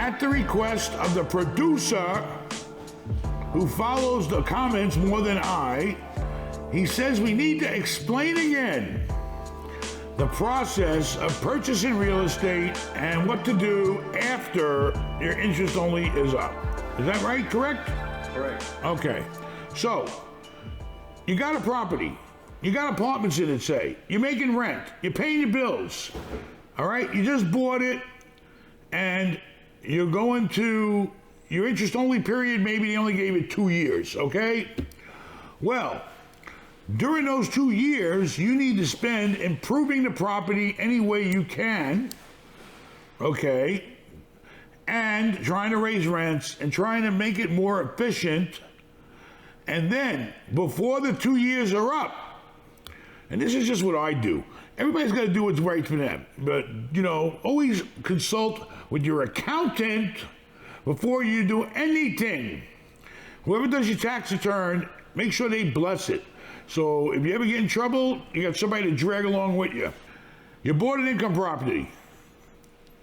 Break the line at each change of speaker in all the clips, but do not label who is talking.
at the request of the producer who follows the comments more than I, he says we need to explain again the process of purchasing real estate and what to do after your interest only is up. Is that right? Correct?
Correct.
Okay. So, you got a property. You got apartments in it, say. You're making rent. You're paying your bills. All right? You just bought it and you're going to your interest only period. Maybe they only gave it 2 years. Okay? Well, during those 2 years, you need to spend improving the property any way you can, okay, and trying to raise rents and trying to make it more efficient. And then, before the 2 years are up, and this is just what I do, everybody's got to do what's right for them, but, always consult with your accountant before you do anything. Whoever does your tax return, make sure they bless it. So if you ever get in trouble, you got somebody to drag along with you. You bought an income property.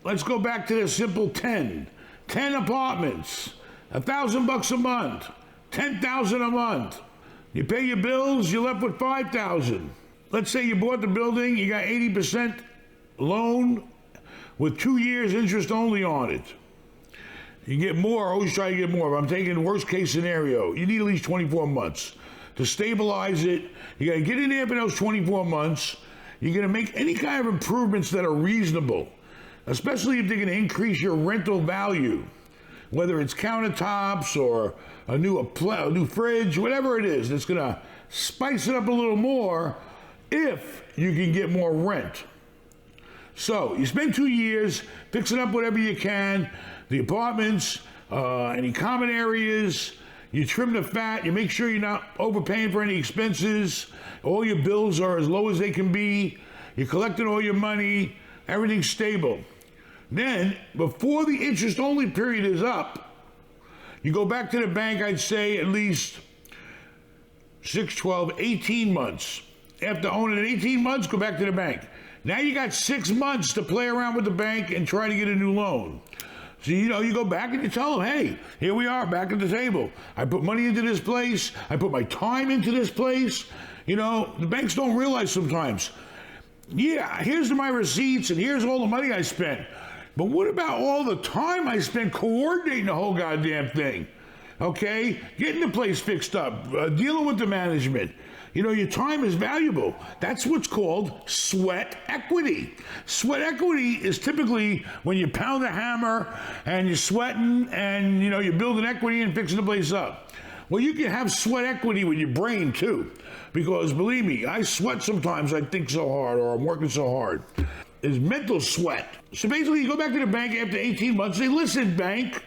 Let's go back to the simple 10 apartments, $1,000 a month, $10,000 a month. You pay your bills, you're left with $5,000. Let's say you bought the building, you got 80% loan with 2 years interest only on it. You get more, always try to get more. But I'm taking the worst case scenario. You need at least 24 months. To stabilize it, you gotta get in there for those 24 months. You're gonna make any kind of improvements that are reasonable, especially if they're gonna increase your rental value, whether it's countertops or a new fridge, whatever it is, that's gonna spice it up a little more if you can get more rent. So you spend 2 years fixing up whatever you can, the apartments, any common areas. You trim the fat, you make sure you're not overpaying for any expenses, all your bills are as low as they can be, you're collecting all your money, everything's stable. Then, before the interest only period is up, you go back to the bank, I'd say at least 6, 12, 18 months. After owning it 18 months, go back to the bank. Now you got 6 months to play around with the bank and try to get a new loan. So, you go back and you tell them, hey, here we are back at the table. I put money into this place. I put my time into this place. The banks don't realize sometimes, yeah, here's my receipts and here's all the money I spent. But what about all the time I spent coordinating the whole goddamn thing? Okay? Getting the place fixed up, dealing with the management. Your time is valuable. That's what's called sweat equity. Sweat equity is typically when you pound a hammer and you're sweating and, you're building equity and fixing the place up. Well, you can have sweat equity with your brain too. Because believe me, I sweat sometimes. I think so hard or I'm working so hard. It's mental sweat. So basically, you go back to the bank after 18 months and say, listen, bank,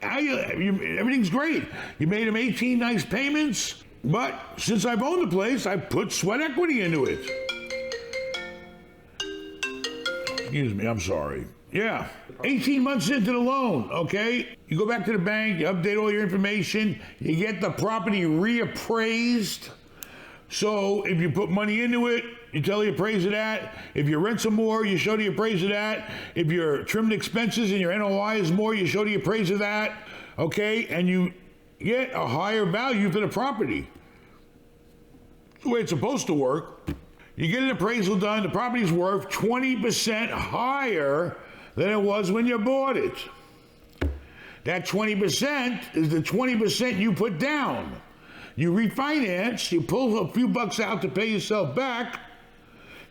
everything's great. You made them 18 nice payments. But since I've owned the place, I put sweat equity into it. Excuse me, I'm sorry. Yeah, 18 months into the loan, okay? You go back to the bank, you update all your information, you get the property reappraised. So if you put money into it, you tell the appraiser that. If you rent some more, you show the appraiser that. If your trimmed expenses and your NOI is more, you show the appraiser that, okay? And you get a higher value for the property. That's the way it's supposed to work. You get an appraisal done, the property's worth 20% higher than it was when you bought it. That 20% is the 20% you put down. You refinance, you pull a few bucks out to pay yourself back,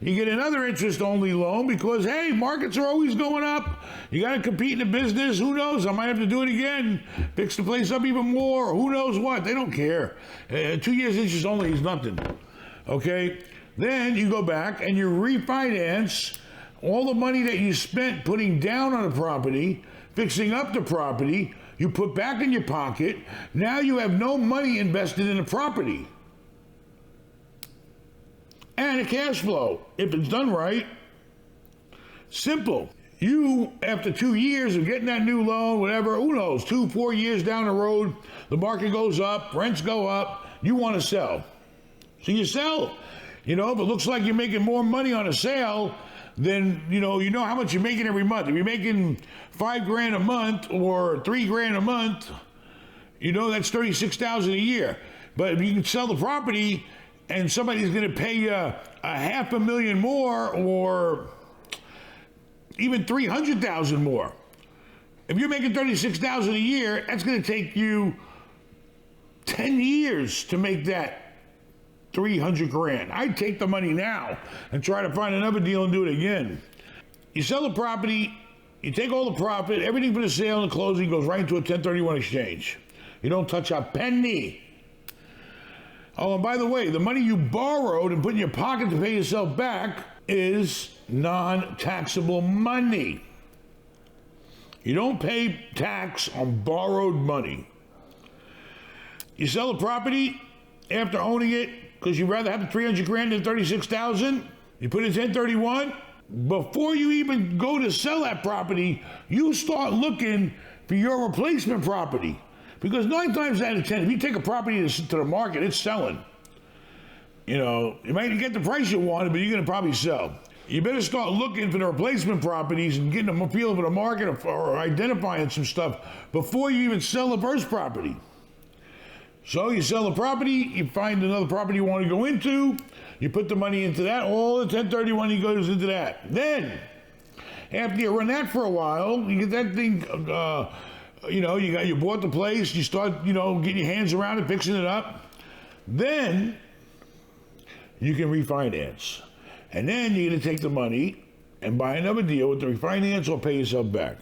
you get another interest-only loan because, hey, markets are always going up. You got to compete in the business. Who knows? I might have to do it again. Fix the place up even more. Who knows what? They don't care. 2 years interest only is nothing. Okay? Then you go back and you refinance all the money that you spent putting down on a property, fixing up the property, you put back in your pocket. Now you have no money invested in the property. And a cash flow, if it's done right. Simple. You, after 2 years of getting that new loan, whatever, who knows, 2, 4 years down the road, the market goes up, rents go up, you want to sell. So you sell. If it looks like you're making more money on a sale, then you know how much you're making every month. If you're making $5,000 a month or $3,000 a month, that's $36,000 a year. But if you can sell the property and somebody's going to pay you $500,000 more or even $300,000 more, if you're making $36,000 a year, that's going to take you 10 years to make that $300,000. I'd take the money now and try to find another deal and do it again. You sell the property, you take all the profit, everything for the sale and the closing goes right into a 1031 exchange. You don't touch a penny. Oh, and by the way, the money you borrowed and put in your pocket to pay yourself back is non-taxable money. You don't pay tax on borrowed money. You sell the property after owning it because you'd rather have the $300,000 than $36,000. You put in 1031. Before you even go to sell that property, you start looking for your replacement property. Because 9 times out of 10, if you take a property to the market, it's selling. You might get the price you wanted, but you're going to probably sell. You better start looking for the replacement properties and getting a feel for the market or identifying some stuff before you even sell the first property. So you sell the property, you find another property you want to go into, you put the money into that, all the 1031 goes into that. Then, after you run that for a while, you get that thing, you bought the place, you start, getting your hands around it, fixing it up. Then, you can refinance. And then you're going to take the money and buy another deal with the refinance or pay yourself back.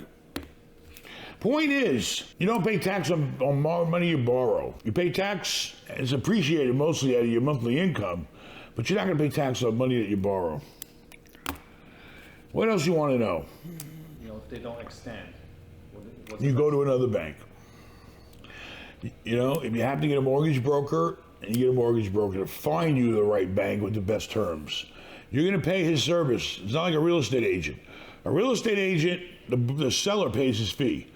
Point is, you don't pay tax on money you borrow. You pay tax, it's appreciated mostly out of your monthly income, but you're not going to pay tax on money that you borrow. What else you want to know?
If they don't extend.
You go to another bank. If you have to get a mortgage broker, and you get a mortgage broker to find you the right bank with the best terms, you're going to pay his service. It's not like a real estate agent. A real estate agent, the seller pays his fee.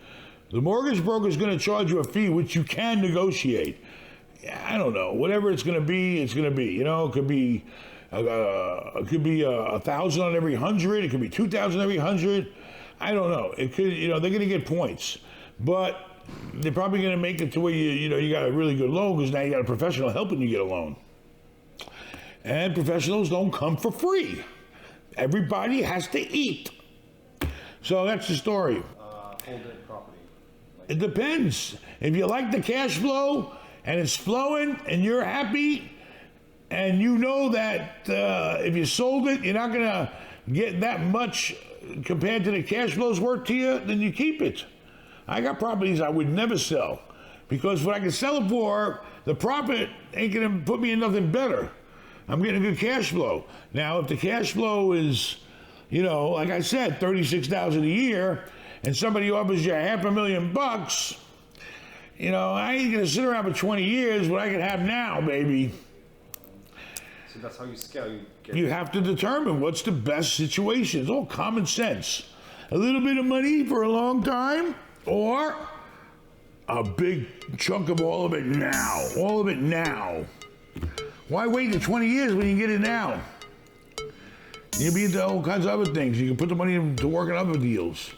The mortgage broker is going to charge you a fee, which you can negotiate. I don't know. Whatever it's going to be, it's going to be. It could be $1,000 on every 100. It could be $2,000 every 100. I don't know. It could. They're going to get points, but they're probably going to make it to where you got a really good loan because now you got a professional helping you get a loan. And professionals don't come for free. Everybody has to eat. So that's the story.
Folded property.
It depends. If you like the cash flow and it's flowing and you're happy and you know that if you sold it, you're not going to get that much compared to the cash flow's worth to you, then you keep it. I got properties I would never sell because what I can sell it for, the profit ain't going to put me in nothing better. I'm getting a good cash flow. Now, if the cash flow is, like I said, $36,000 a year, and somebody offers you $500,000, I ain't gonna sit around for 20 years. What I can have now, baby.
So that's how you scale.
You have to determine what's the best situation. It's all common sense. A little bit of money for a long time, or a big chunk of all of it now. All of it now. Why wait to 20 years when you can get it now? You can be into all kinds of other things. You can put the money to work on other deals.